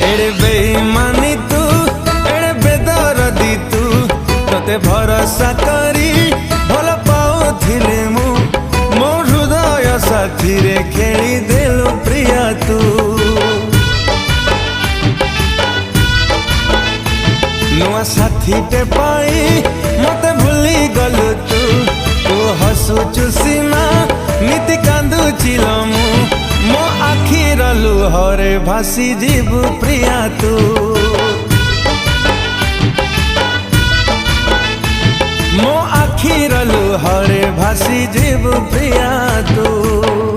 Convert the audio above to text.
एड़े बेईमानी तू एड़े बेदरदी तू तोते भरोसा करी भल पाउथिले मु मो हृदय साथी रे खेली देलु प्रिया तू नुआ साथी टे पाई मते भूली गलु तू तू हसुचु सीना नीति कांदु चिलमु मो आखिर लुहरे भासी जीवु प्रिया तू मो आखिर लुहरे भासी जीवु प्रिया तू।